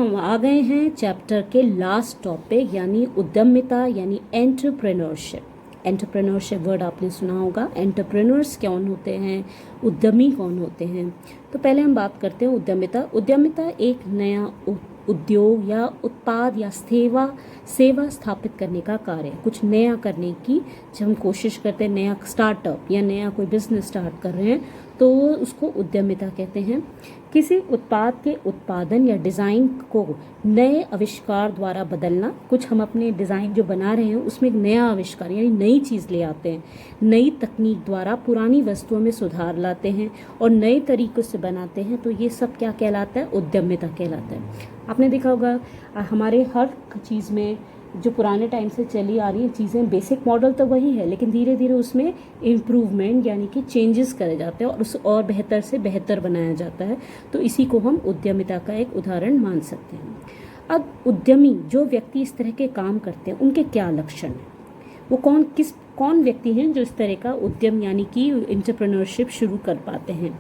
हम आ गए हैं चैप्टर के लास्ट टॉपिक यानी उद्यमिता यानी एंटरप्रेन्योरशिप। एंटरप्रेन्योरशिप वर्ड आपने सुना होगा। एंटरप्रेन्योर्स कौन होते हैं, उद्यमी कौन होते हैं। तो पहले हम बात करते हैं उद्यमिता। उद्यमिता एक नया उद्योग या उत्पाद या सेवा स्थापित करने का कार्य है। कुछ नया करने की जब हम कोशिश करते हैं, नया स्टार्टअप या नया कोई बिजनेस स्टार्ट कर रहे हैं तो उसको उद्यमिता कहते हैं। किसी उत्पाद के उत्पादन या डिज़ाइन को नए आविष्कार द्वारा बदलना। कुछ हम अपने डिज़ाइन जो बना रहे हैं उसमें एक नया आविष्कार यानी नई चीज़ ले आते हैं, नई तकनीक द्वारा पुरानी वस्तुओं में सुधार लाते हैं और नए तरीक़ों से बनाते हैं। तो ये सब क्या कहलाता है, उद्यमिता कहलाता है। आपने देखा होगा हमारे हर चीज़ में जो पुराने टाइम से चली आ रही है चीज़ें, बेसिक मॉडल तो वही है लेकिन धीरे धीरे उसमें इम्प्रूवमेंट यानी कि चेंजेस करे जाते हैं और उस और बेहतर से बेहतर बनाया जाता है। तो इसी को हम उद्यमिता का एक उदाहरण मान सकते हैं। अब उद्यमी जो व्यक्ति इस तरह के काम करते हैं उनके क्या लक्षण हैं, वो कौन व्यक्ति हैं जो इस तरह का उद्यम यानी कि एंटरप्रेन्योरशिप शुरू कर पाते हैं।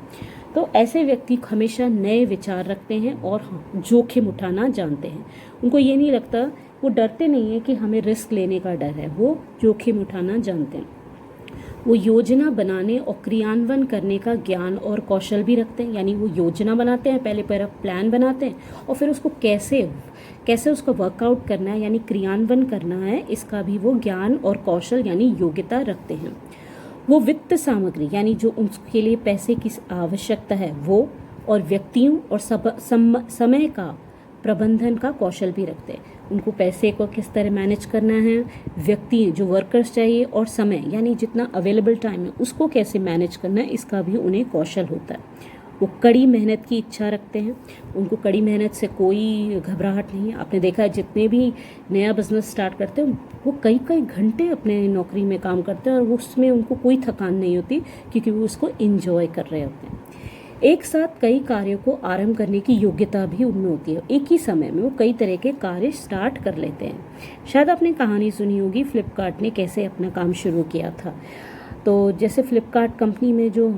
तो ऐसे व्यक्ति हमेशा नए विचार रखते हैं और जोखिम उठाना जानते हैं। उनको ये नहीं लगता, वो डरते नहीं है कि हमें रिस्क लेने का डर है, वो जोखिम उठाना जानते हैं। वो योजना बनाने और क्रियान्वयन करने का ज्ञान और कौशल भी रखते हैं। यानी वो योजना बनाते हैं, पहले प्लान बनाते हैं और फिर उसको कैसे उसको वर्कआउट करना है यानी क्रियान्वयन करना है, इसका भी वो ज्ञान और कौशल यानी योग्यता रखते हैं। वो वित्त सामग्री यानी जो उसके लिए पैसे की आवश्यकता है वो, और व्यक्तियों और समय का प्रबंधन का कौशल भी रखते हैं। उनको पैसे को किस तरह मैनेज करना है, व्यक्ति जो वर्कर्स चाहिए और समय यानी जितना अवेलेबल टाइम है उसको कैसे मैनेज करना है, इसका भी उन्हें कौशल होता है। वो कड़ी मेहनत की इच्छा रखते हैं, उनको कड़ी मेहनत से कोई घबराहट नहीं है। आपने देखा है जितने भी नया बिजनेस स्टार्ट करते हैं वो कई घंटे अपने नौकरी में काम करते हैं और उसमें उनको कोई थकान नहीं होती क्योंकि वो उसको एंजॉय कर रहे होते हैं। एक साथ कई कार्यों को आरंभ करने की योग्यता भी उनमें होती है। एक ही समय में वो कई तरह के कार्य स्टार्ट कर लेते हैं। शायद आपने कहानी सुनी होगी फ्लिपकार्ट ने कैसे अपना काम शुरू किया था। तो जैसे फ्लिपकार्ट कंपनी में जो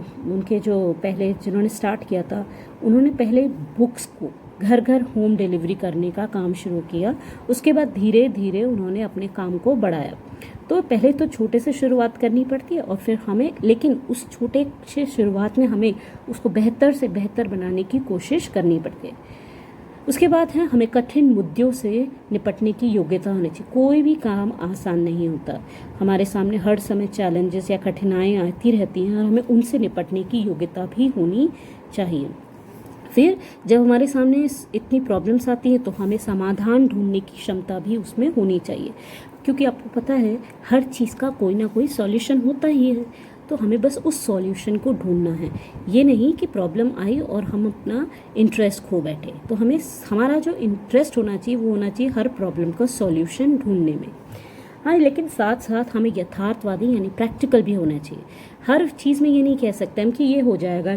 पहले जिन्होंने स्टार्ट किया था, उन्होंने पहले बुक्स को घर घर होम डिलीवरी करने का काम शुरू किया। उसके बाद धीरे धीरे उन्होंने अपने काम को बढ़ाया। तो पहले तो छोटे से शुरुआत करनी पड़ती है और फिर लेकिन उस छोटे से शुरुआत में हमें उसको बेहतर से बेहतर बनाने की कोशिश करनी पड़ती है। उसके बाद है हमें कठिन मुद्दों से निपटने की योग्यता होनी चाहिए। कोई भी काम आसान नहीं होता, हमारे सामने हर समय चैलेंजेस या कठिनाइयाँ आती रहती हैं और हमें उनसे निपटने की योग्यता भी होनी चाहिए। फिर जब हमारे सामने इतनी प्रॉब्लम्स आती है तो हमें समाधान ढूंढने की क्षमता भी उसमें होनी चाहिए, क्योंकि आपको पता है हर चीज़ का कोई ना कोई सॉल्यूशन होता ही है। तो हमें बस उस सॉल्यूशन को ढूंढना है, ये नहीं कि प्रॉब्लम आई और हम अपना इंटरेस्ट खो बैठे। तो हमारा जो इंटरेस्ट होना चाहिए वो होना चाहिए हर प्रॉब्लम का सॉल्यूशन ढूंढने में। हाँ, लेकिन साथ साथ हमें यथार्थवादी यानी प्रैक्टिकल भी होना चाहिए। हर चीज़ में ये नहीं कह सकते हम कि ये हो जाएगा,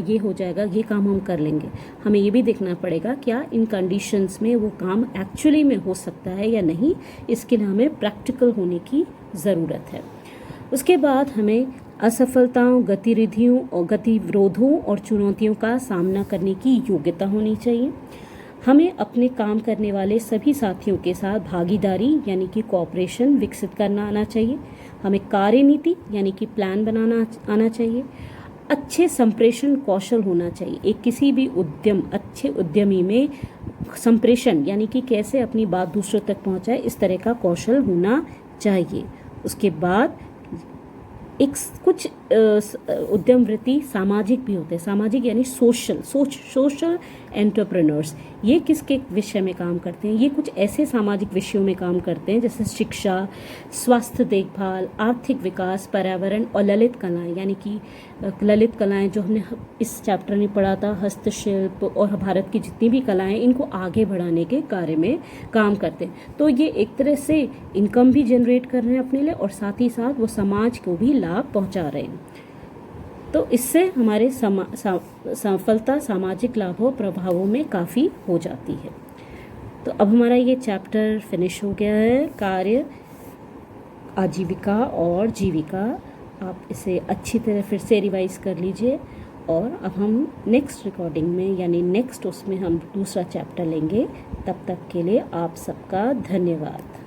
ये काम हम कर लेंगे। हमें ये भी देखना पड़ेगा क्या इन कंडीशंस में वो काम एक्चुअली में हो सकता है या नहीं, इसके लिए हमें प्रैक्टिकल होने की ज़रूरत है। उसके बाद हमें असफलताओं, गतिविरोधों और चुनौतियों का सामना करने की योग्यता होनी चाहिए। हमें अपने काम करने वाले सभी साथियों के साथ भागीदारी यानी कि कोऑपरेशन विकसित करना आना चाहिए। हमें कार्यनीति यानी कि प्लान बनाना आना चाहिए। अच्छे संप्रेषण कौशल होना चाहिए। एक किसी भी अच्छे उद्यमी में संप्रेषण यानी कि कैसे अपनी बात दूसरों तक पहुंचाए, इस तरह का कौशल होना चाहिए। उसके बाद कुछ उद्यम वृत्ति सामाजिक भी होते हैं। सामाजिक यानी सोशल एंटरप्रेन्योर्स। ये किसके विषय में काम करते हैं, ये कुछ ऐसे सामाजिक विषयों में काम करते हैं जैसे शिक्षा, स्वास्थ्य देखभाल, आर्थिक विकास, पर्यावरण और ललित कलाएं। यानी कि ललित कलाएं जो हमने इस चैप्टर में पढ़ा था, हस्तशिल्प और भारत की जितनी भी कलाएं, इनको आगे बढ़ाने के कार्य में काम करते हैं। तो ये एक तरह से इनकम भी जनरेट कर रहे हैं अपने लिए और साथ ही साथ वो समाज को भी लाभ पहुंचा रहे हैं। तो इससे हमारे सफलता सामाजिक लाभों प्रभावों में काफ़ी हो जाती है। तो अब हमारा ये चैप्टर फिनिश हो गया है। कार्य, आजीविका और जीविका। आप इसे अच्छी तरह फिर से रिवाइज कर लीजिए और अब हम नेक्स्ट रिकॉर्डिंग में यानी नेक्स्ट उसमें हम दूसरा चैप्टर लेंगे। तब तक के लिए आप सबका धन्यवाद।